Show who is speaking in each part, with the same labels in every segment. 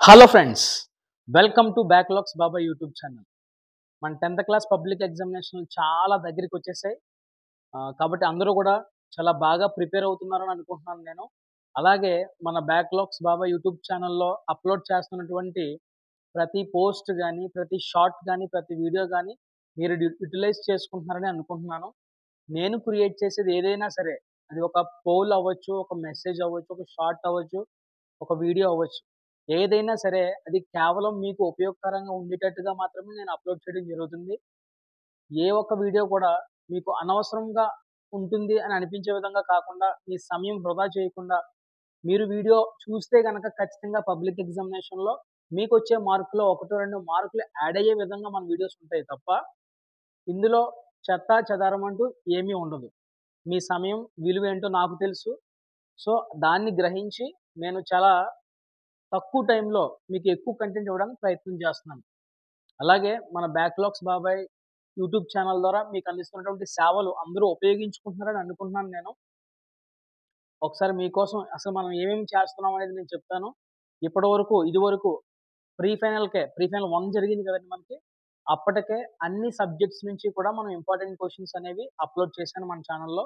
Speaker 1: Hello friends, welcome to backlogs Baba YouTube channel. మన 10th class public examination చాలా దగ్గరికి వచ్చేసాయి. కాబట్టి అందరూ కూడా చాలా బాగా ప్రిపేర్ అవుతున్నారని అనుకుంటున్నాను నేను. అలాగే మన బ్యాక్లాగ్స్ బాబా యూట్యూబ్ ఛానల్లో అప్లోడ్ చేస్తున్నటువంటి ప్రతి పోస్ట్ కానీ, ప్రతి షార్ట్ కానీ, ప్రతి వీడియో కానీ మీరు యూటిలైజ్ చేసుకుంటున్నారని అనుకుంటున్నాను. నేను క్రియేట్ చేసేది ఏదైనా సరే, అది ఒక పోల్ అవ్వచ్చు, ఒక మెసేజ్ అవ్వచ్చు, ఒక షార్ట్ అవ్వచ్చు, ఒక వీడియో అవ్వచ్చు. ఏదైనా సరే అది కేవలం మీకు ఉపయోగకరంగా ఉండేటట్టుగా మాత్రమే నేను అప్లోడ్ చేయడం జరుగుతుంది. ఏ ఒక్క వీడియో కూడా మీకు అనవసరంగా ఉంటుంది అని అనిపించే విధంగా కాకుండా, మీ సమయం వృధా చేయకుండా, మీరు వీడియో చూస్తే గనక ఖచ్చితంగా పబ్లిక్ ఎగ్జామినేషన్‌లో మీకొచ్చే మార్కులో 1, 2 మార్కులు యాడ్ అయ్యే విధంగా మన వీడియోస్ ఉంటాయి తప్ప, ఇందులో చెత్తా చెదారం అంటూ ఏమీ ఉండదు. మీ సమయం విలువేంటో నాకు తెలుసు. సో, దాన్ని గ్రహించి నేను చాలా తక్కువ టైంలో మీకు ఎక్కువ కంటెంట్ ఇవ్వడానికి ప్రయత్నం చేస్తున్నాను. అలాగే మన బ్యాక్లాగ్స్ బాబాయ్ యూట్యూబ్ ఛానల్ ద్వారా మీకు అందిస్తున్నటువంటి సేవలు అందరూ ఉపయోగించుకుంటున్నారని అనుకుంటున్నాను నేను. ఒకసారి మీకోసం అసలు మనం ఏమేమి చేస్తున్నాం అనేది నేను చెప్తాను. ఇదివరకు ప్రీ ఫైనల్ 1 జరిగింది కదండీ మనకి. అప్పటికే అన్ని సబ్జెక్ట్స్ నుంచి కూడా మనం ఇంపార్టెంట్ క్వెషన్స్ అనేవి అప్లోడ్ చేశాను మన ఛానల్‌లో.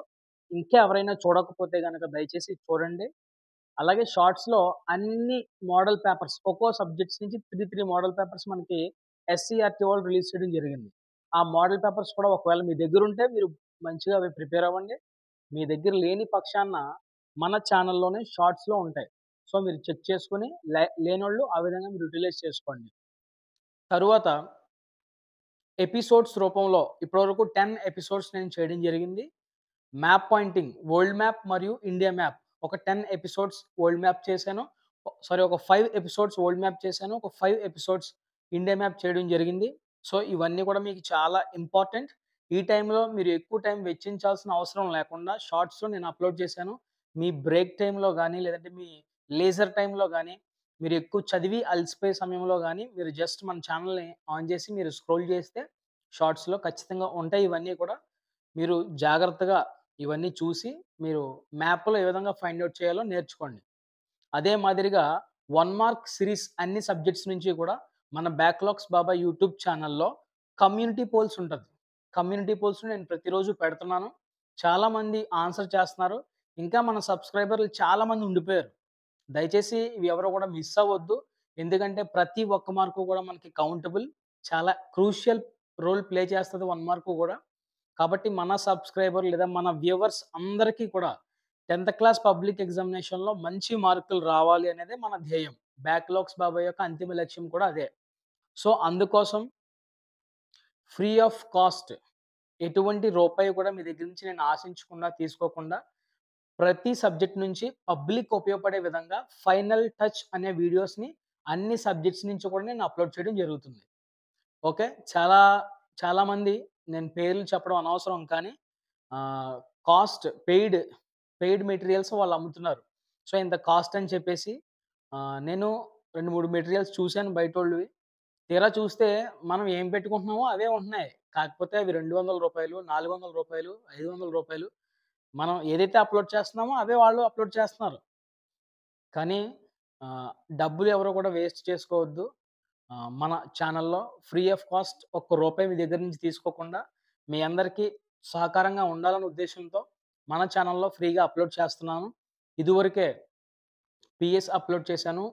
Speaker 1: ఇంకా ఎవరైనా చూడకపోతే గనక దయచేసి చూడండి. అలాగే షార్ట్స్‌లో అన్ని మోడల్ పేపర్స్ ఒక్కో సబ్జెక్ట్స్ నుంచి 3 మోడల్ పేపర్స్ మనకి ఎస్సీఆర్‌టీ వాళ్ళు రిలీజ్ చేయడం జరిగింది. ఆ మోడల్ పేపర్స్ కూడా ఒకవేళ మీ దగ్గరుంటే మీరు మంచిగా అవి ప్రిపేర్ అవ్వండి. మీ దగ్గర లేని పక్షాన మన ఛానల్‌లోనే షార్ట్స్‌లో ఉంటాయి. సో, మీరు చెక్ చేసుకొని లేనోళ్ళు ఆ విధంగా మీరు యుటిలైజ్ చేసుకోండి. తరువాత ఎపిసోడ్స్ రూపంలో ఇప్పటివరకు 10 ఎపిసోడ్స్ నేను చేయడం జరిగింది. మ్యాప్ పాయింటింగ్, వరల్డ్ మ్యాప్ మరియు ఇండియా మ్యాప్. ఒక 10 ఎపిసోడ్స్ వరల్డ్ మ్యాప్ చేశాను. ఒక 5 ఎపిసోడ్స్ వరల్డ్ మ్యాప్ చేశాను. ఒక 5 ఎపిసోడ్స్ ఇండియా మ్యాప్ చేయడం జరిగింది. సో, ఇవన్నీ కూడా మీకు చాలా ఇంపార్టెంట్. ఈ టైంలో మీరు ఎక్కువ టైం వెచ్చించాల్సిన అవసరం లేకుండా షార్ట్స్‌లో నేను అప్లోడ్ చేశాను. మీ బ్రేక్ టైమ్‌లో గానీ, లేదంటే మీ లీజర్ టైమ్‌లో గానీ, మీరు ఎక్కువ చదివి అలసిపోయే సమయంలో గానీ, మీరు జస్ట్ మన ఛానల్‌ని ఆన్ చేసి మీరు స్క్రోల్ చేస్తే షార్ట్స్‌లో ఖచ్చితంగా ఉంటాయి ఇవన్నీ కూడా. మీరు జాగ్రత్తగా ఇవన్నీ చూసి మీరు మ్యాప్‌లో ఏ విధంగా ఫైండ్ ఔట్ చేయాలో నేర్చుకోండి. అదే మాదిరిగా 1 మార్క్ సిరీస్ అన్ని సబ్జెక్ట్స్ నుంచి కూడా మన బ్యాక్లాగ్స్ బాబా యూట్యూబ్ ఛానల్‌లో కమ్యూనిటీ పోల్స్ ఉంటది. కమ్యూనిటీ పోల్స్ నేను ప్రతిరోజు పెడుతున్నాను. చాలామంది ఆన్సర్ చేస్తున్నారు. ఇంకా మన సబ్స్క్రైబర్లు చాలామంది ఉండిపోయారు. దయచేసి ఇవి ఎవరు కూడా మిస్ అవ్వద్దు. ఎందుకంటే ప్రతి ఒక్క మార్కు కూడా మనకి కౌంటబుల్. చాలా క్రూషియల్ రోల్ ప్లే చేస్తది 1 మార్కు కూడా. కాబట్టి మన సబ్స్క్రైబర్ లేదా మన వ్యూవర్స్ అందరికీ కూడా 10th క్లాస్ పబ్లిక్ ఎగ్జామినేషన్‌లో మంచి మార్కులు రావాలి అనేదే మన ధ్యేయం. బ్యాక్‌లాగ్స్ బాబాయ్ యొక్క అంతిమ లక్ష్యం కూడా అదే. సో, అందుకోసం ఫ్రీ ఆఫ్ కాస్ట్ ఎటువంటి రూపాయి కూడా మీ దగ్గర నుంచి నేను ఆశించకుండా, తీసుకోకుండా ప్రతి సబ్జెక్ట్ నుంచి పబ్లిక్ ఉపయోగపడే విధంగా ఫైనల్ టచ్ అనే వీడియోస్‌ని అన్ని సబ్జెక్ట్స్ నుంచి కూడా నేను అప్లోడ్ చేయడం జరుగుతుంది. ఓకే. చాలామంది నేను పేర్లు చెప్పడం అనవసరం కానీ ఆహ్, కాస్ట్ పెయిడ్ మెటీరియల్స్ వాళ్ళు అమ్ముతున్నారు. సో, ఇంత కాస్ట్ అని చెప్పేసి నేను 2, 3 మెటీరియల్స్ చూసాను బయటోళ్ళవి. తీరా చూస్తే మనం ఏం పెట్టుకుంటున్నామో అవే ఉంటున్నాయి. కాకపోతే అవి రూ. 200, రూ. 400, రూ. 500 మనం ఏదైతే అప్లోడ్ చేస్తున్నామో అవే వాళ్ళు అప్లోడ్ చేస్తున్నారు. కానీ ఆహ్, డబ్బులు ఎవరు కూడా వేస్ట్ చేసుకోవద్దు. మన ఛానల్‌లో ఫ్రీ ఆఫ్ కాస్ట్ ఒక్క రూపాయి మీ దగ్గర నుంచి తీసుకోకుండా మీ అందరికీ సహకారంగా ఉండాలనే ఉద్దేశ్యంతో మన ఛానల్‌లో ఫ్రీగా అప్లోడ్ చేస్తున్నాను. ఇదివరకే పీఎస్ అప్లోడ్ చేశాను.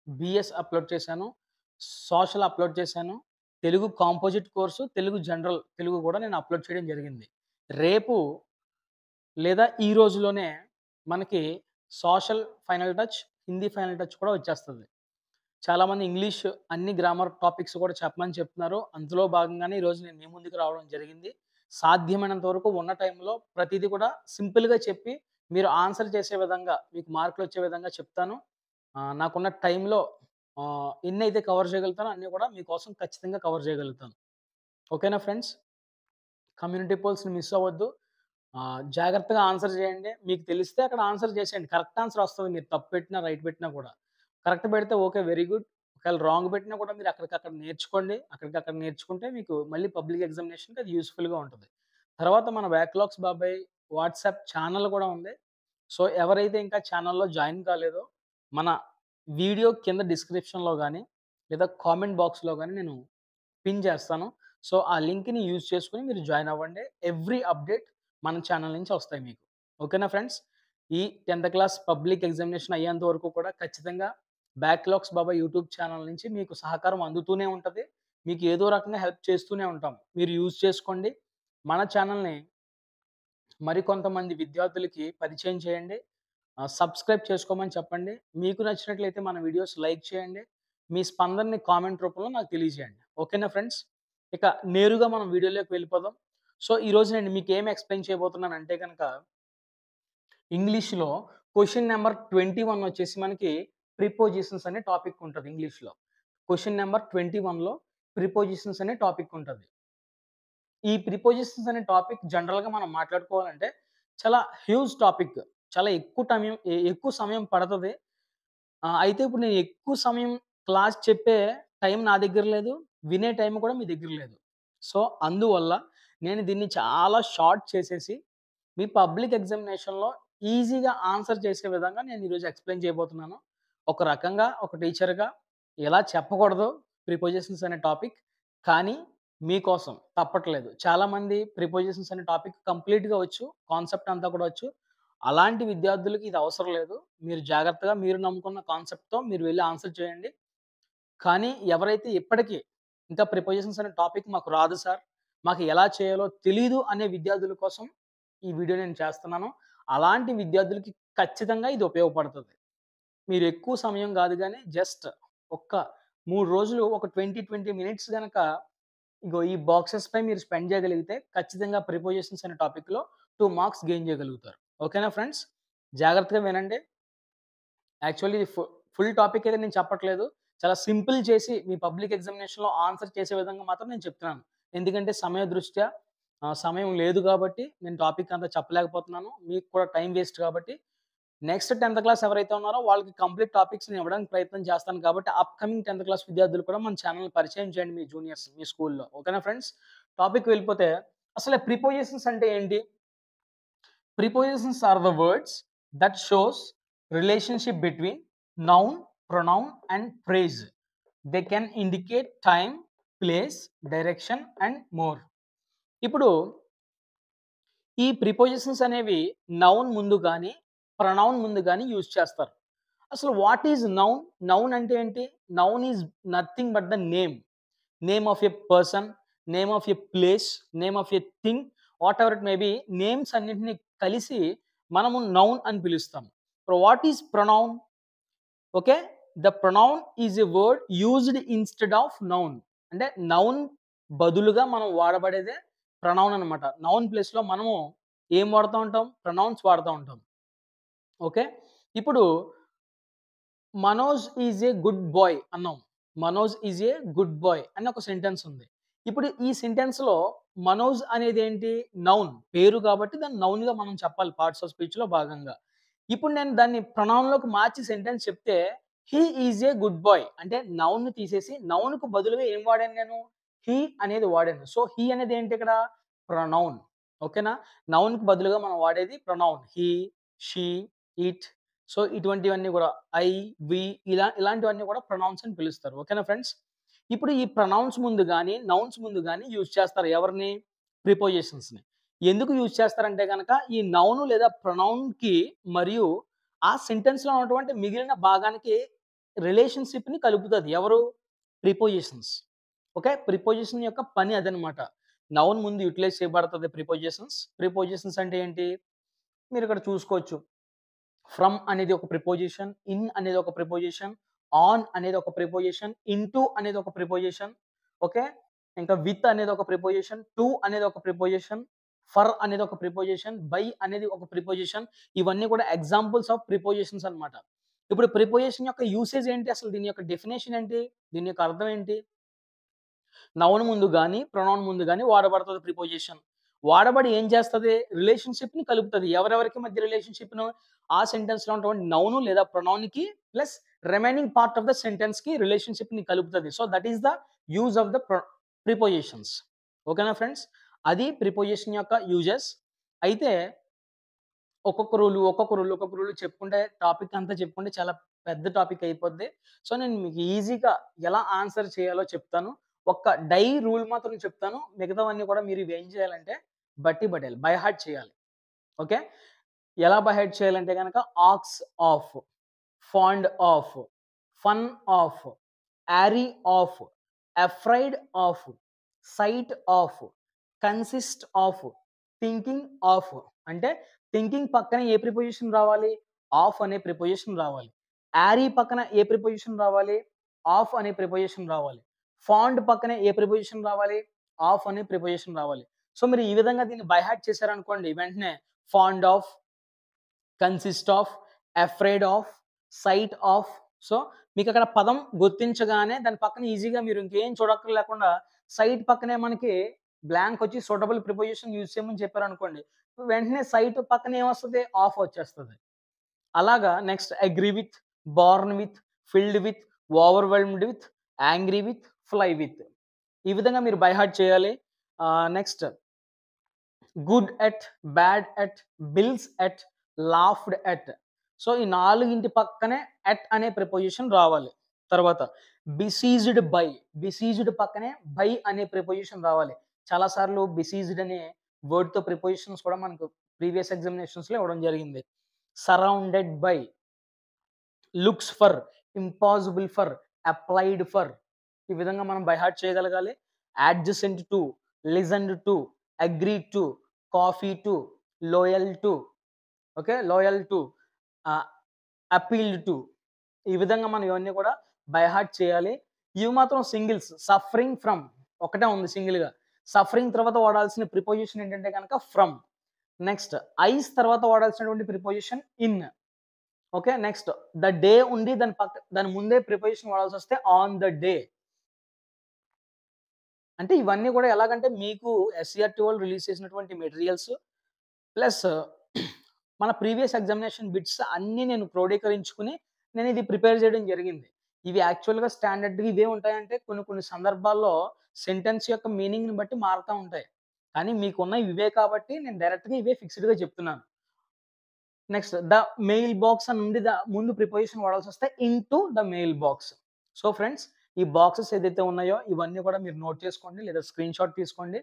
Speaker 1: బీఎస్ అప్లోడ్ చేశాను. సోషల్ అప్లోడ్ చేశాను. Telugu composite course, Telugu general Telugu కూడా నేను అప్లోడ్ చేయడం జరిగింది. రేపు లేదా ఈ రోజులోనే మనకి social final touch, Hindi final touch కూడా వచ్చేస్తది. చాలామంది ఇంగ్లీష్ అన్ని గ్రామర్ టాపిక్స్ కూడా చెప్పమని చెప్తున్నారు. అందులో భాగంగానే ఈరోజు నేను మీ ముందుకు రావడం జరిగింది. సాధ్యమైనంత వరకు ఉన్న టైంలో ప్రతీది కూడా సింపుల్‌గా చెప్పి, మీరు ఆన్సర్ చేసే విధంగా, మీకు మార్కులొచ్చే విధంగా చెప్తాను. నాకున్న టైంలో ఎన్నైతే కవర్ చేయగలుగుతానో అన్నీ కూడా మీకోసం ఖచ్చితంగా కవర్ చేయగలుగుతాను. ఓకేనా ఫ్రెండ్స్? కమ్యూనిటీ పోల్స్‌ని మిస్ అవ్వద్దు. జాగ్రత్తగా ఆన్సర్ చేయండి. మీకు తెలిస్తే అక్కడ ఆన్సర్ చేసేయండి. కరెక్ట్ ఆన్సర్ వస్తది. మీరు తప్పు పెట్టినా, రైట్ పెట్టినా కూడా. కరెక్ట్ పెడితే ఓకే. Very good. ఒకవేళ రాంగ్ పెట్టినా కూడా మీరు అక్కడికక్కడ నేర్చుకోండి. అక్కడికక్కడ నేర్చుకుంటే మీకు మళ్ళీ పబ్లిక్ ఎగ్జామినేషన్‌కి అది యూజ్‌ఫుల్‌గా ఉంటది. తర్వాత మన బ్యాక్‌లాగ్స్ బాబాయ్ వాట్సాప్ ఛానల్ కూడా ఉంది. సో, ఎవరైతే ఇంకా ఛానల్‌లో జాయిన్ కాలేదో మన వీడియో కింద డిస్క్రిప్షన్‌లో గాని, లేదా కామెంట్ బాక్స్‌లో గాని నేను పిన్ చేస్తాను. సో, ఆ లింక్‌ని యూజ్ చేసుకొని మీరు జాయిన్ అవ్వండి. ఎవ్రీ అప్‌డేట్ మన ఛానల్ నుంచి వస్తాయి మీకు. ఓకేనా ఫ్రెండ్స్? ఈ 10థ్ క్లాస్ పబ్లిక్ ఎగ్జామినేషన్ అయ్యేంత వరకు కూడా ఖచ్చితంగా బ్యాక్‌లాగ్స్ బాబా యూట్యూబ్ ఛానల్ నుంచి మీకు సహకారం అందుతూనే ఉంటది. మీకు ఏదో రకంగా హెల్ప్ చేస్తూనే ఉంటాం. మీరు యూజ్ చేసుకోండి. మన ఛానల్‌ని మరికొంతమంది విద్యార్థులకి పరిచయం చేయండి. సబ్స్క్రైబ్ చేసుకోమని చెప్పండి. మీకు నచ్చినట్లయితే మన వీడియోస్ లైక్ చేయండి. మీ స్పందనని కామెంట్ రూపంలో నాకు తెలియజేయండి. ఓకేనా ఫ్రెండ్స్? ఇక నేరుగా మనం వీడియోలోకి వెళ్ళిపోదాం. సో, ఈరోజు నేను మీకేం ఎక్స్‌ప్లెయిన్ చేయబోతున్నానంటే గనక, ఇంగ్లీష్‌లో క్వెషన్ నంబర్ 21 వచ్చేసి మనకి ప్రిపోజిషన్స్ అనే టాపిక్ ఉంటది ఇంగ్లీష్‌లో. క్వెషన్ నంబర్ 21లో ప్రిపోజిషన్స్ అనే టాపిక్ ఉంటది. ఈ ప్రిపోజిషన్స్ అనే టాపిక్ జనరల్‌గా మనం మాట్లాడుకోవాలంటే చాలా హ్యూజ్ టాపిక్. చాలా ఎక్కువ సమయం పడతది. అయితే ఇప్పుడు నేను ఎక్కువ సమయం క్లాస్ చెప్పే టైం నా దగ్గర లేదు. వినే టైం కూడా మీ దగ్గర లేదు. సో, అందువల్ల నేను దీన్ని చాలా షార్ట్ చేసేసి మీ పబ్లిక్ ఎగ్జామినేషన్‌లో ఈజీగా ఆన్సర్ చేసే విధంగా నేను ఈరోజు ఎక్స్‌ప్లెయిన్ చేయబోతున్నాను. ఒక రకంగా ఒక టీచర్‌గా ఎలా చెప్పకూడదో ప్రిపోజిషన్స్ అనే టాపిక్. కానీ మీకోసం తప్పట్లేదు. చాలామంది ప్రిపోజిషన్స్ అనే టాపిక్ కంప్లీట్‌గా వచ్చు. కాన్సెప్ట్ అంతా కూడా వచ్చు. అలాంటి విద్యార్థులకి ఇది అవసరం లేదు. మీరు జాగ్రత్తగా మీరు నమ్ముకున్న కాన్సెప్ట్‌తో మీరు వెళ్లి ఆన్సర్ చేయండి. కానీ ఎవరైతే ఇప్పటికి ఇంకా ప్రిపోజిషన్స్ అనే టాపిక్ మాకు రాదు సార్, మాకు ఎలా చేయాలో తెలీదు అనే విద్యార్థుల కోసం ఈ వీడియో నేను చేస్తున్నాను. అలాంటి విద్యార్థులకి ఖచ్చితంగా ఇది ఉపయోగపడుతది. మీరు ఎక్కువ సమయం గాదు గానీ జస్ట్ ఒక్క 3 రోజులు ఒక 20 మినిట్స్ గనక ఇగో ఈ బాక్సెస్‌పై మీరు స్పెండ్ చేయగలిగితే ఖచ్చితంగా ప్రిపోజిషన్స్ అనే టాపిక్‌లో 2 మార్క్స్ గెయిన్ చేయగలుగుతారు. ఓకేనా ఫ్రెండ్స్? జాగ్రత్తగా వినండి. యాక్చువల్లీ ఇది ఫుల్ టాపిక్ అయితే నేను చెప్పట్లేదు. చాలా సింపుల్ చేసి మీ పబ్లిక్ ఎగ్జామినేషన్‌లో ఆన్సర్ చేసే విధంగా మాత్రం నేను చెప్తున్నాను. ఎందుకంటే సమయ దృష్ట్యా సమయం లేదు కాబట్టి నేను టాపిక్ అంతా చెప్పలేకపోతున్నాను. మీకు కూడా టైం వేస్ట్ కాబట్టి. నెక్స్ట్ 10థ్ క్లాస్ ఎవరైతే ఉన్నారో వాళ్ళకి కంప్లీట్ టాపిక్స్ నేను ఇవ్వడానికి ప్రయత్నం చేస్తాను కాబట్టి అప్‌కమింగ్ 10థ్ క్లాస్ విద్యార్థులు కూడా మన ఛానెల్‌ని పరిచయం చేయండి మీ జూనియర్స్ మీ స్కూల్‌లో. ఓకేనా ఫ్రెండ్స్? టాపిక్‌కి వెళ్ళిపోతే అసలు ప్రిపోజిషన్స్ అంటే ఏంటి? Prepositions are the words that shows relationship between noun, pronoun and phrase. They can indicate time, place, direction and more. ఇప్పుడు ఈ ప్రిపోజిషన్స్ అనేవి నౌన్ ముందు గాని, ప్రొనౌన్ ముందు గాని యూజ్ చేస్తారు. అసలు వాట్ ఈస్ నౌన్? నౌన్ అంటే ఏంటి? Noun is nothing but the name. Name of a person, name of a place, name of a thing, whatever it may be names అన్నిటిని కలిసి మనము నౌన్ అని పిలుస్తాం. What is pronoun? Okay. The pronoun is a word used instead of noun. అంటే noun బదులుగా మనం వాడబడేదే pronoun అన్నమాట. Noun ప్లేస్‌లో మనము ఏం వాడుతా ఉంటాం? ప్రొనౌన్స్ వాడుతా ఉంటాం. ఓకే. ఇప్పుడు Manoj is a good boy అన్నాం. Manoj is a good boy అని ఒక సెంటెన్స్ ఉంది. ఇప్పుడు ఈ సెంటెన్స్‌లో మనోజ్ అనేదేంటి? నౌన్. పేరు కాబట్టి దాన్ని నౌన్‌గా మనం చెప్పాలి పార్ట్స్ ఆఫ్ స్పీచ్‌లో భాగంగా. ఇప్పుడు నేను దాన్ని ప్రొనౌన్‌లోకి మార్చి సెంటెన్స్ చెప్తే he is a good boy అంటే నౌన్‌ని తీసేసి నౌన్‌కు బదులుగా ఏం వాడాను నేను? హి అనేది వాడాను. సో, హి అనేది ఏంటి ఇక్కడ? ప్రొనౌన్. ఓకేనా? నౌన్‌కి బదులుగా మనం వాడేది pronoun. He, she, it so, ఇటువంటివన్నీ గూడా ఐ, వి ఇలాంటివన్నీ గూడా ప్రొనౌన్స్ అని పిలుస్తారు. ఓకేనా ఫ్రెండ్స్? ఇప్పుడు ఈ ప్రొనౌన్స్ ముందు గాని, నౌన్స్ ముందు గాని యూజ్ చేస్తారు ఎవరిని? ప్రిపోజిషన్స్‌ని. ఎందుకు యూజ్ చేస్తారంటే గనక ఈ నౌన్ లేదా ప్రొనౌన్‌కి మరియు ఆ సెంటెన్స్‌లో ఉన్నటువంటి మిగిలిన భాగానికి రిలేషన్‌షిప్‌ని కలుపుతది. ఎవరు? ప్రిపోజిషన్స్. ఓకే. ప్రిపోజిషన్ యొక్క పని అదనమాట. నౌన్ ముందు యుటిలైజ్ చేయబడతది ప్రిపోజిషన్స్. ప్రిపోజిషన్స్ అంటే ఏంటి? మీరిక్కడ చూసుకోవచ్చు. ఫ్రమ్ అనేది ఒక ప్రిపోజిషన్, ఇన్ అనేది ఒక ప్రిపోజిషన్, ఆన్ అనేది ఒక ప్రిపోజిషన్, ఇంటూ అనేది ఒక ప్రిపోజిషన్. ఓకే. ఇంకా విత్ అనేది ఒక ప్రిపోజిషన్, టు అనేది ఒక ప్రిపోజిషన్, ఫర్ అనేది ఒక ప్రిపోజిషన్, బై అనేది ఒక ప్రిపోజిషన్. ఇవన్నీ కూడా ఎగ్జాంపుల్స్ ఆఫ్ ప్రిపోజిషన్స్ అన్నమాట. ఇప్పుడు ప్రిపోజిషన్ యొక్క యూసేజ్ ఏంటి? అసలు దీని యొక్క డెఫినిషన్ ఏంటి? దీని యొక్క అర్థం ఏంటి? నౌన్ ముందు గాని, ప్రొనౌన్ ముందు గాని వాడబడుతది ప్రిపోజిషన్. వాడబడి ఏం చేస్తది? రిలేషన్‌షిప్‌ని కలుపుతది. ఎవరెవరికి మధ్య రిలేషన్‌షిప్‌ను? ఆ సెంటెన్స్‌లో ఉన్నటువంటి నౌన్ లేదా ప్రొనౌన్‌కి plus remaining part of the సెంటెన్స్‌కి రిలేషన్‌షిప్‌ని కలుపుతది. So, that is the use of the prepositions. ఓకేనా ఫ్రెండ్స్? అది ప్రిపోజిషన్ యొక్క యూజెస్. అయితే ఒక్కొక్క రూలు చెప్పుకుంటే టాపిక్ అంతా చెప్పుకుంటే చాలా పెద్ద టాపిక్ అయిపోద్ది. సో, నేను మీకు ఈజీగా ఎలా ఆన్సర్ చేయాలో చెప్తాను. ఒక్క డై రూల్ మాత్రం చెప్తాను. మిగతావన్నీ కూడా మీరు ఇవేం చేయాలంటే బట్టి పట్టేయాలి. బై హార్ట్ చేయాలి. ఓకే. ఎలా బై హార్ట్ చేయాలంటే గనక ox of, fond of, fun of, wary of, afraid of, sight of, consist of, thinking of. అంటే థింకింగ్ పక్కన ఏ ప్రిపోజిషన్ రావాలి? ఆఫ్ అనే ప్రిపోజిషన్ రావాలి. యారీ పక్కన ఏ ప్రిపోజిషన్ రావాలి? ఆఫ్ అనే ప్రిపోజిషన్ రావాలి. ఫాండ్ పక్కన ఏ ప్రిపోజిషన్ రావాలి? ఆఫ్ అనే ప్రిపోజిషన్ రావాలి. సో, మీరు ఈ విధంగా దీన్ని బై హార్ట్ చేశారనుకోండి వెంటనే fond of, consist of, afraid of, sight of. So, మీకక్కడ పదం గుర్తించగానే దాని పక్కన ఈజీగా మీరు ఇంకేం చూడక్కర్లేకుండా సైట్ పక్కనే మనకి బ్లాంక్ వచ్చి సూటబుల్ ప్రిపోజిషన్ యూజ్ చేయమని చెప్పారనుకోండి. వెంటనే సైట్ పక్కన ఏమొస్తది? ఆఫ్ వచ్చేస్తది. అలాగా next agree with, Born with, filled with, overwhelmed with, angry with, fly with. ఈ విధంగా మీరు బై హార్ట్ చేయాలి. Next good at, bad at, bills at, laughed at. So, ఈ 4 పక్కనే ఎట్ అనే ప్రిపోజిషన్ రావాలి. తర్వాత బిసీజ్డ్ బై, బిసీజ్డ్ పక్కనే బై అనే ప్రిపోజిషన్ రావాలి. చాలా సార్లు బిసీజ్డ్ అనే వర్డ్‌తో ప్రిపోజిషన్స్ కూడా మనకు ప్రీవియస్ ఎగ్జామినేషన్స్‌లో ఇవ్వడం జరిగింది. Surrounded by, looks for, impossible for, applied for. ఈ విధంగా మనం బై హార్ట్ చేయగలగాలి. Adjacent to, listened to, agree to, coffee to, loyal to. Okay. Loyal to, ఆహ్, అపీల్డ్ టు. ఈ విధంగా మనం ఇవన్నీ కూడా బై హార్ట్ చేయాలి. ఇవి మాత్రం సింగిల్స్. సఫరింగ్ ఫ్రమ్ ఒకటే ఉంది సింగిల్‌గా. సఫరింగ్ తర్వాత వాడాల్సిన ప్రిపోజిషన్ ఏంటంటే గనక ఫ్రమ్. నెక్స్ట్ ఐస్ తర్వాత వాడాల్సినటువంటి preposition in. Okay. Next the day ఉండి దాని ముందే ప్రిపోజిషన్ వాడాల్సొస్తే ఆన్ ద డే. అంటే ఇవన్నీ కూడా ఎలాగంటే మీకు ఎస్‌సీఆర్‌టీ వాళ్ళు రిలీజ్ చేసినటువంటి మెటీరియల్స్ ప్లస్ మన ప్రీవియస్ ఎగ్జామినేషన్ బిట్స్ అన్నీ నేను క్రోడీకరించుకొని నేను ఇది ప్రిపేర్ చేయడం జరిగింది. ఇవి యాక్చువల్‌గా స్టాండర్డ్‌గా ఇవే ఉంటాయంటే కొన్ని కొన్ని సందర్భాల్లో సెంటెన్స్ యొక్క మీనింగ్‌ని బట్టి మారుతా ఉంటాయి. కానీ మీకున్నయి ఇవే కాబట్టి నేను డైరెక్ట్‌గా ఇవే ఫిక్స్‌డ్‌గా చెప్తున్నాను. నెక్స్ట్ ద మెయిల్ బాక్స్ అని ఉంది. ముందు ప్రిపోజిషన్ వాడాల్సొస్తే into the mail box. So, friends ఈ బాక్సెస్ ఏదైతే ఉన్నాయో ఇవన్నీ కూడా మీరు నోట్ చేసుకోండి లేదా స్క్రీన్‌షాట్ తీసుకోండి.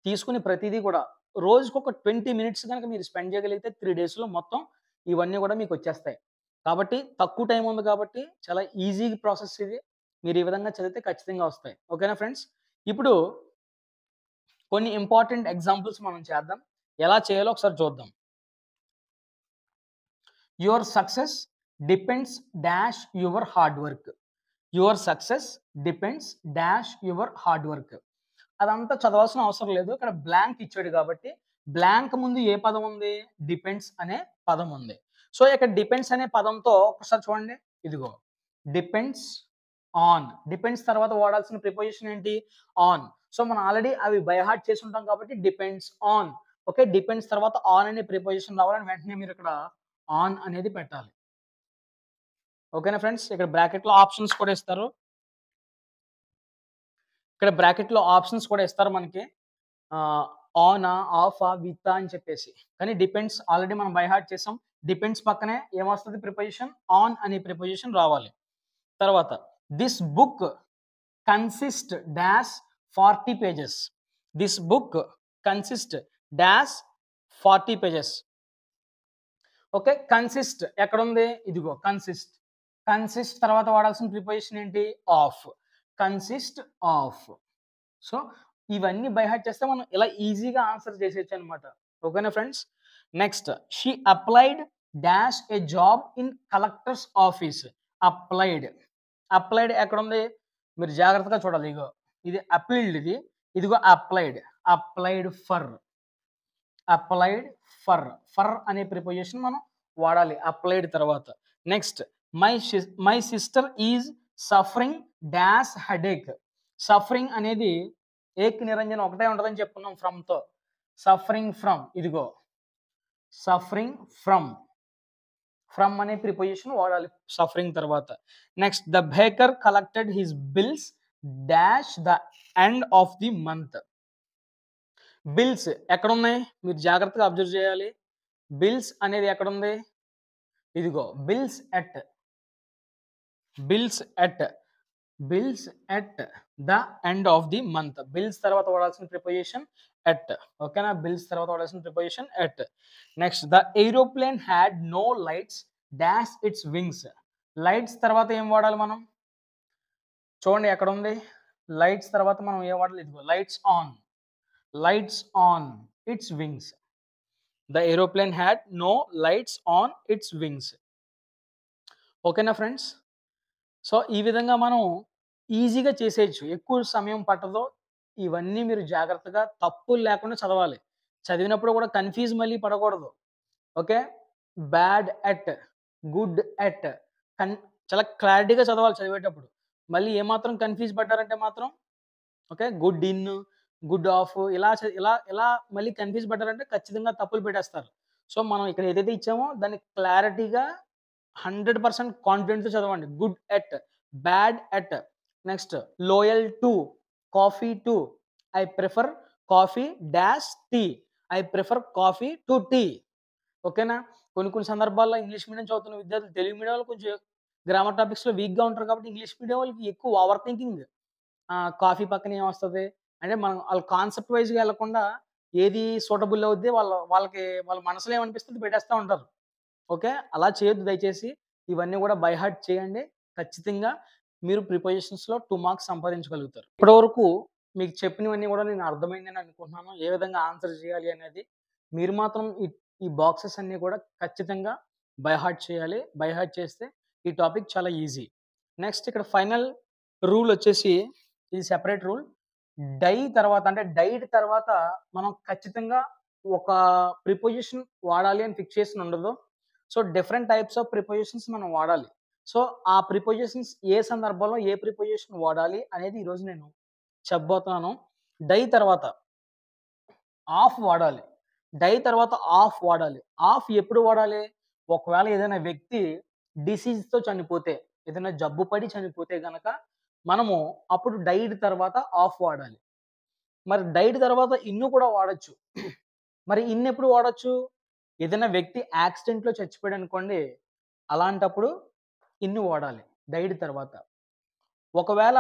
Speaker 1: తీసుకొని ప్రతీదీ కూడా రోజుకొక 20 మినిట్స్ గనక మీరు స్పెండ్ చేయగలిగితే 3 డేస్‌లో మొత్తం ఇవన్నీ కూడా మీకొచ్చేస్తాయి. కాబట్టి తక్కువ టైం ఉంది కాబట్టి చాలా ఈజీ ప్రాసెస్ ఇది. మీరు ఈ విధంగా చదివితే ఖచ్చితంగా వస్తాయి. ఓకేనా ఫ్రెండ్స్? ఇప్పుడు కొన్ని ఇంపార్టెంట్ ఎగ్జాంపుల్స్ మనం చేద్దాం. ఎలా చేయాలో ఒకసారి చూద్దాం. Your success depends dash your hard work. Your success depends dash your hard work. అదంతా చదవాల్సిన అవసరం లేదు. ఇక్కడ బ్లాంక్ ఇచ్చాడు కాబట్టి, బ్లాంక్ ముందు ఏ పదం ఉంది? డిపెండ్స్ అనే పదం ఉంది. సో, ఇక్కడ డిపెండ్స్ అనే పదంతో ఒకసారి చూడండి. ఇదిగో డిపెండ్స్ ఆన్. డిపెండ్స్ తర్వాత వాడాల్సిన ప్రిపోజిషన్ ఏంటి? ఆన్. సో, మనం ఆల్రెడీ అవి బై హార్ట్ చేసి ఉంటాం కాబట్టి డిపెండ్స్ ఆన్. ఓకే. డిపెండ్స్ తర్వాత ఆన్ అనే ప్రిపోజిషన్ రావాలని వెంటనే మీరు ఇక్కడ ఆన్ అనేది పెట్టాలి. ఓకేనా ఫ్రెండ్స్? ఇక్కడ బ్రాకెట్‌లో ఆప్షన్స్ కూడా ఇస్తారు. ఇక్కడ బ్రాకెట్‌లో ఆప్షన్స్ కూడా ఇస్తారు మనకి. ఆహ్, ఆనా, ఆఫా, వితా అని చెప్పేసి. కానీ డిపెండ్స్ ఆల్రెడీ మనం బై హార్ట్ చేసాం. డిపెండ్స్ పక్కనే ఏమొస్తది ప్రిపోజిషన్? ఆన్ అనే ప్రిపోజిషన్ రావాలి. తర్వాత this book consist dash 40 pages. This book consist dash 40 pages. Okay. Consist ఎక్కడుంది? ఇదిగో కన్సిస్ట్. కన్సిస్ట్ తర్వాత వాడాల్సిన ప్రిపోజిషన్ ఏంటి? ఆఫ్. Consist of. సో, ఇవన్నీ బై హార్ట్ చేస్తే మనం ఇలా ఈజీగా ఆన్సర్ చేసేయొచ్చనమాట. ఓకేనా friends? Next she applied dash a job in collector's office. Applied. Applied ఎక్కడుంది? మీరు జాగ్రత్తగా చూడాలి. ఇగో ఇది అపీల్డ్ ఇది. ఇదిగో applied. Applied for. Applied for. For అనే ప్రిపోజిషన్ మనం వాడాలి అప్లైడ్ తర్వాత. Next my sister is suffering dash headache. Suffering అనేది ఏక్ నిరంజన్ ఒకటే ఉంటదని చెప్పుకున్నాం ఫ్రమ్‌తో. సఫరింగ్ ఫ్రమ్ ఇదిగో సఫరింగ్ ఫ్రమ్. ఫ్రమ్ అనే ప్రిపోజిషన్ వాడాలి సఫరింగ్ తర్వాత. Next the baker collected his bills dash the end of the month. Bills ఎక్కడున్నాయి? మీరు జాగ్రత్తగా అబ్జర్వ్ చేయాలి. బిల్స్ అనేది ఎక్కడుంది? ఇదిగో bills at. Bills at bills at the end of the month. Bills తర్వాత వాడాల్సిన ప్రిపోజిషన్ ఎట్. ఓకేనా? బిల్స్ తర్వాత వాడాల్సిన preposition at. Next the aeroplane had no lights dash its wings. Lights తర్వాత ఏం వాడాలి మనం? చూడండి ఎక్కడ ఉంది. లైట్స్ తర్వాత మనం ఏం వాడాలి? ఇదిగో lights on. Lights on its wings. The aeroplane had no lights on its wings. ఓకేనా ఫ్రెండ్స్? సో ఈ విధంగా మనం ఈజీగా చేసేయచ్చు. ఎక్కువ సమయం పట్టదు. ఇవన్నీ మీరు జాగ్రత్తగా తప్పులు లేకుండా చదవాలి. చదివినప్పుడు కూడా కన్‌ఫ్యూజ్ మళ్ళీ పడకూడదు. Okay. Bad at, good at కన్ చాలా క్లారిటీగా చదవాలి చదివేటప్పుడు. మళ్ళీ ఏమాత్రం కన్‌ఫ్యూజ్ పడ్డారంటే మాత్రం okay. Good in, good of ఇలా మళ్ళీ కన్‌ఫ్యూజ్ పడ్డారంటే ఖచ్చితంగా తప్పులు పెట్టేస్తారు. సో మనం ఇక్కడ ఏదైతే ఇచ్చామో దాన్ని క్లారిటీగా 100% కాన్ఫిడెంట్‌తో చదవండి. Good at, bad at. Next loyal to, coffee to. I prefer coffee dash tea. I prefer coffee to tea. ఓకేనా? కొన్ని కొన్ని సందర్భాల్లో ఇంగ్లీష్ మీడియం చదువుతున్న విద్యార్థులు తెలుగు మీడియం వాళ్ళు కొంచెం గ్రామర్ టాపిక్స్‌లో వీక్‌గా ఉంటారు కాబట్టి ఇంగ్లీష్ మీడియం వాళ్ళకి ఎక్కువ ఓవర్ థింకింగ్. కాఫీ పక్కన ఏమొస్తది? అంటే మనం ఆళ్ళ కాన్సెప్ట్ వైస్‌గా ఎళ్ళకుండా ఏది సూటబుల్ అవుద్ది వాళ్ళకి వాళ్ళ మనసులో ఏమనిపిస్తే పెట్టేస్తా ఉంటారు. ఓకే. అలా చేయొద్దు దయచేసి. ఇవన్నీ కూడా బై హార్ట్ చేయండి. ఖచ్చితంగా మీరు ప్రిపోజిషన్స్‌లో 2 మార్క్స్ సంపాదించగలుగుతారు. ఇప్పటివరకు మీకు చెప్పినవన్నీ కూడా నేను అర్థమైందని అనుకుంటున్నాను. ఏ విధంగా ఆన్సర్ చేయాలి అనేది. మీరు మాత్రం ఈ బాక్సెస్ అన్నీ కూడా ఖచ్చితంగా బై హార్ట్ చేయాలి. బై హార్ట్ చేస్తే ఈ టాపిక్ చాలా ఈజీ. నెక్స్ట్ ఇక్కడ ఫైనల్ రూల్ వచ్చేసి ఇది సెపరేట్ రూల్. డై తర్వాత అంటే డైడ్ తర్వాత మనం ఖచ్చితంగా ఒక ప్రిపోజిషన్ వాడాలి అని ఫిక్సేషన్ ఉండదు. So different types of prepositions మనం వాడాలి. సో ఆ ప్రిపోజిషన్స్ ఏ సందర్భంలో ఏ ప్రిపోజిషన్ వాడాలి అనేది ఈరోజు నేను చెప్పబోతున్నాను. డై తర్వాత ఆఫ్ వాడాలి. డై తర్వాత ఆఫ్ వాడాలి. ఆఫ్ ఎప్పుడు వాడాలి? ఒకవేళ ఏదైనా వ్యక్తి డిసీజ్‌తో చనిపోతే, ఏదైనా జబ్బు పడి చనిపోతే గనక మనము అప్పుడు డైడ్ తర్వాత ఆఫ్ వాడాలి. మరి డైడ్ తర్వాత ఇన్ కూడా వాడొచ్చు. మరి ఇన్ ఎప్పుడు వాడొచ్చు? ఏదైనా వ్యక్తి యాక్సిడెంట్‌లో చచ్చిపోయాడనుకోండి, అలాంటప్పుడు ఇన్ వాడాలి డైడ్ తర్వాత. ఒకవేళ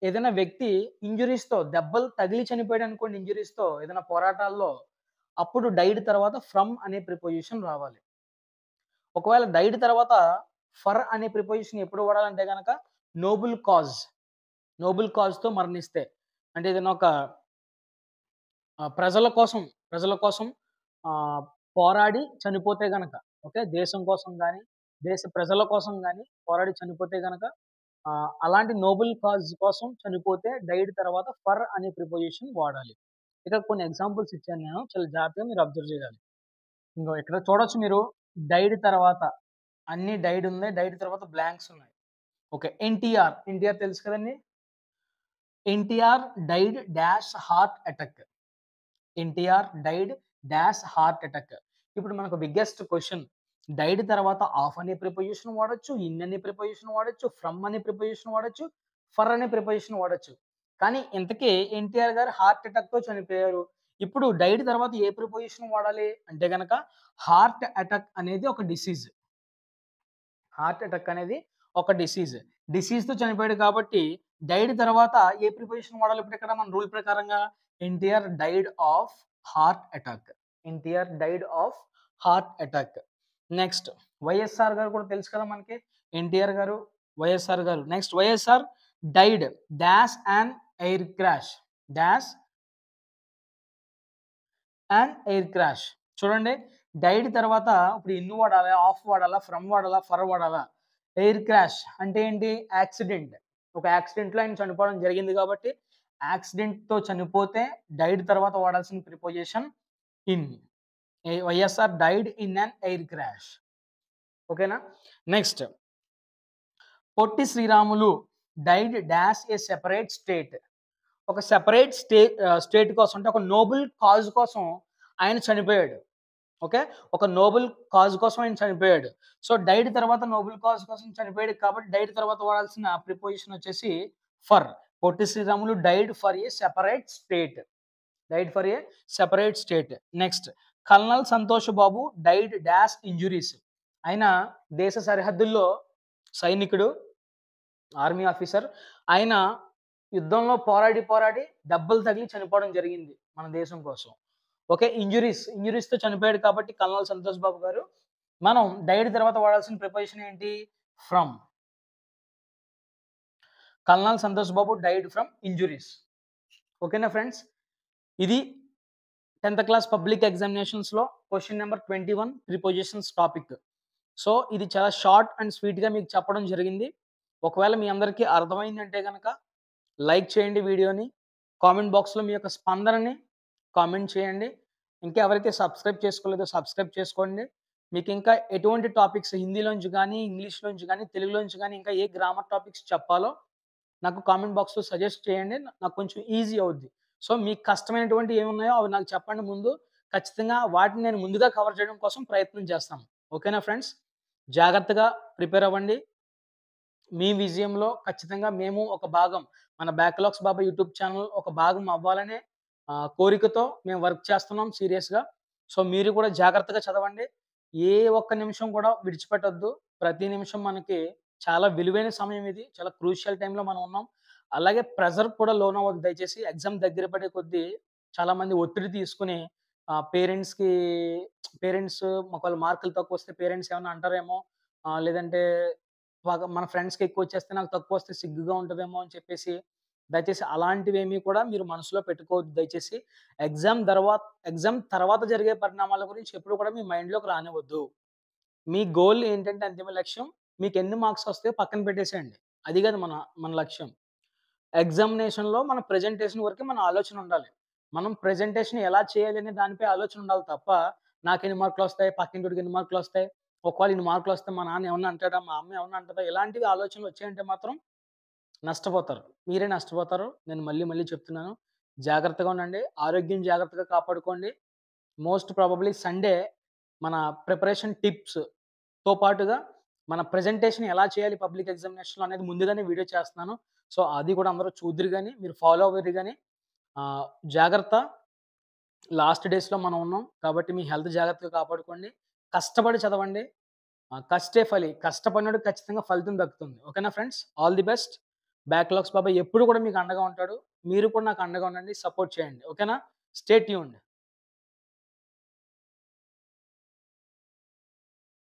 Speaker 1: ఏదైనా వ్యక్తి ఇంజ్యూరీస్‌తో దెబ్బలు తగిలి చనిపోయాడనుకోండి ఇంజ్యూరీస్‌తో ఏదైనా పోరాటాల్లో, అప్పుడు డైడ్ తర్వాత ఫ్రమ్ అనే ప్రిపోజిషన్ రావాలి. ఒకవేళ డైడ్ తర్వాత ఫర్ అనే ప్రిపోజిషన్ ఎప్పుడు వాడాలంటే గనక నోబుల్ కాజ్. నోబుల్ కాజ్‌తో మరణిస్తే. అంటే ఏదైనా ఒక ప్రజల కోసం ఆహ్, పోరాడి చనిపోతే గనక ఓకే. దేశం కోసం గాని, దేశ ప్రజల కోసం గాని పోరాడి చనిపోతే గనక అలాంటి నోబెల్ కాజ్ కోసం చనిపోతే డైడ్ తర్వాత ఫర్ అనే ప్రిపోజిషన్ వాడాలి. ఇక్కడ కొన్ని ఎగ్జాంపుల్స్ ఇచ్చాను నేను. చాలా జాగ్రత్తగా మీరు అబ్జర్వ్ చేయాలి. ఇంగో ఇక్కడ చూడొచ్చు మీరు డైడ్ తర్వాత అన్ని డైడ్ ఉంది. డైడ్ తర్వాత బ్లాంక్స్ ఉన్నాయి. ఓకే. ఎన్టీఆర్ తెలుసు కదండీ! NTR died dash heart attack. NTR died dash heart attack. ఇప్పుడు మనకు బిగ్గెస్ట్ క్వెషన్ డైడ్ తర్వాత ఆఫ్ అనే ప్రిపోజిషన్ వాడొచ్చు, ఇన్ అనే ప్రిపోజిషన్ వాడొచ్చు, ఫ్రమ్ అనే ప్రిపోజిషన్ వాడొచ్చు, ఫర్ అనే ప్రిపోజిషన్ వాడొచ్చు. కానీ ఇంతకీ ఎన్టీఆర్ గారు హార్ట్ అటాక్‌తో చనిపోయారు. ఇప్పుడు డైడ్ తర్వాత ఏ ప్రిపోజిషన్ వాడాలి అంటే గనక హార్ట్ అటాక్ అనేది ఒక డిసీజ్. హార్ట్ అటాక్ అనేది ఒక డిసీజ్. డిసీజ్‌తో చనిపోయాడు కాబట్టి డైడ్ తర్వాత ఏ ప్రిపోజిషన్ వాడాలి ఇప్పుడు ఇక్కడ మన రూల్ ప్రకారంగా NTR died of heart attack. NTR died of heart attack. Next YSR గారు కూడా తెలుసు కదా మనకి. ఎన్టీఆర్ గారు, వైఎస్ఆర్ గారు. Next YSR died dash an air crash. Dash and air crash. చూడండి డైడ్ తర్వాత ఇప్పుడు ఇన్ వాడాలా? ఆఫ్ వాడాలా? ఫ్రమ్ వాడాలా? ఫర్ వాడాలా? ఎయిర్ క్రాష్ అంటే ఏంటి? యాక్సిడెంట్. ఒక యాక్సిడెంట్‌లో ఆయన చనిపోవడం జరిగింది కాబట్టి యాక్సిడెంట్‌తో చనిపోతే డైడ్ తర్వాత వాడాల్సిన preposition in. YSR died in an air crash. ఓకేనా? Next Potti Sriramulu died dash a separate state. ఒక సెపరేట్ స్టేట్ కోసం అంటే ఒక నోబెల్ కాజ్ కోసం ఆయన చనిపోయాడు. ఓకే. ఒక నోబెల్ కాజ్ కోసం ఆయన చనిపోయాడు. సో, డైడ్ తర్వాత నోబెల్ కాజ్ కోసం చనిపోయాడు కాబట్టి డైడ్ తర్వాత వాడాల్సిన ప్రిపోజిషన్ వచ్చేసి for. Potti Sriramulu died for a separate state. Died for a separate state. Next colonel Santosh Babu died dash injuries. ఆయన దేశ సరిహద్దుల్లో సైనికుడు. Army officer. ఆయన యుద్ధంలో పోరాడి దెబ్బలు తగిలి చనిపోవడం జరిగింది మన దేశం కోసం. ఓకే. ఇంజ్యూరీస్‌తో చనిపోయాడు కాబట్టి కల్నల్ సంతోష్ బాబు గారు. మనం డైడ్ తర్వాత వాడాల్సిన ప్రిపోజిషన్ ఏంటి? From. Colonel Santosh Babu died from injuries. ఓకేనా ఫ్రెండ్స్? ఇది 10th క్లాస్ పబ్లిక్ ఎగ్జామినేషన్స్‌లో question number 21 prepositions topic. So, ఇది చాలా షార్ట్ అండ్ స్వీట్‌గా మీకు చెప్పడం జరిగింది. ఒకవేళ మీ అందరికీ అర్థమైందంటే గనక లైక్ చేయండి వీడియోని. కామెంట్ బాక్స్‌లో మీ యొక్క స్పందనని కామెంట్ చేయండి. ఇంకా ఎవరైతే సబ్స్క్రైబ్ చేసుకోలేదో సబ్స్క్రైబ్ చేసుకోండి. మీకింకా ఎటువంటి టాపిక్స్ హిందీలోంచి గానీ, ఇంగ్లీష్‌లోంచి గానీ, తెలుగులోంచి గానీ ఇంకా ఏ గ్రామర్ టాపిక్స్ చెప్పాలో నాకు కామెంట్ బాక్స్‌లో సజెస్ట్ చేయండి. నాకు కొంచెం ఈజీ అవుద్ది. సో, మీకు కష్టమైనటువంటివి ఏమున్నాయో అవి నాకు చెప్పండి ముందు. ఖచ్చితంగా వాటిని నేను ముందుగా కవర్ చేయడం కోసం ప్రయత్నం చేస్తాను. ఓకేనా ఫ్రెండ్స్? జాగ్రత్తగా ప్రిపేర్ అవ్వండి. మీ విజయంలో ఖచ్చితంగా మేము ఒక భాగం, మన బ్యాక్‌లాగ్స్ బాబా యూట్యూబ్ ఛానల్ ఒక భాగం అవ్వాలనే కోరికతో మేము వర్క్ చేస్తున్నాం సీరియస్‌గా. సో, మీరు కూడా జాగ్రత్తగా చదవండి. ఏ ఒక్క నిమిషం కూడా విడిచిపెట్టొద్దు. ప్రతి నిమిషం మనకి చాలా విలువైన సమయం ఇది. చాలా క్రూషియల్ టైమ్‌లో మనం ఉన్నాం. అలాగే ప్రెషర్‌కి కూడా లోనవ్వద్దు దయచేసి. ఎగ్జామ్ దగ్గర పడే కొద్దీ చాలామంది ఒత్తిడి తీసుకొని పేరెంట్స్‌కి పేరెంట్స్ ఒకవేళ మార్కులు తక్కువొస్తే పేరెంట్స్ ఏమన్నా అంటారేమో, లేదంటే మన ఫ్రెండ్స్‌కి ఎక్కువొచ్చేస్తే నాకు తక్కువొస్తే సిగ్గుగా ఉంటదేమో అని చెప్పేసి, దయచేసి అలాంటివేమీ కూడా మీరు మనసులో పెట్టుకోవద్దు దయచేసి. ఎగ్జామ్ తర్వాత జరిగే పరిణామాల గురించి ఎప్పుడు కూడా మీ మైండ్‌లోకి రానివ్వద్దు. మీ గోల్ ఏంటంటే అంతిమ లక్ష్యం మీకెన్ని మార్క్స్ వస్తాయో పక్కన పెట్టేసేయండి. అది కాదు మన మన లక్ష్యం. ఎగ్జామినేషన్‌లో మన ప్రెజెంటేషన్ వరకే మన ఆలోచన ఉండాలి. మనం ప్రెజెంటేషన్ ఎలా చేయాలి అనే దానిపై ఆలోచన ఉండాలి తప్ప, నాకెన్ని మార్కులొస్తాయి, పక్కింటోడికి ఎన్ని మార్కులొస్తాయి, ఒకవేళ ఇన్ని మార్కులొస్తే మా నాన్న ఏమన్నా అంటాడా, మా అమ్మ ఏమన్నా అంటదా, ఇలాంటివి ఆలోచనలు వచ్చాయంటే మాత్రం నష్టపోతారు. మీరే నష్టపోతారు. నేను మళ్ళీ మళ్ళీ చెప్తున్నాను. జాగ్రత్తగా ఉండండి. ఆరోగ్యం జాగ్రత్తగా కాపాడుకోండి. మోస్ట్ ప్రాబబ్లీ సండే మన ప్రిపరేషన్ టిప్స్‌తో పాటుగా మన ప్రెజెంటేషన్ ఎలా చేయాలి పబ్లిక్ ఎగ్జామినేషన్‌లో అనేది ముందుగానే వీడియో చేస్తున్నాను. సో, అది కూడా అందరూ చూద్దురు గాని, మీరు ఫాలో అవ్వుర్రి గాని. ఆహ్, జాగ్రత్త. లాస్ట్ డేస్‌లో మనం ఉన్నాం. కాబట్టి మీ హెల్త్ జాగ్రత్తగా కాపాడుకోండి. కష్టపడి చదవండి. కష్టపడినోడికి ఖచ్చితంగా ఫలితం దక్కుతుంది. ఓకేనా friends? All the best. Backlogs బాబాయ్ ఎప్పుడు కూడా మీకు అండగా ఉంటాడు. మీరు కూడా నాకు అండగా ఉండండి. సపోర్ట్ చేయండి. ఓకేనా? Stay tuned.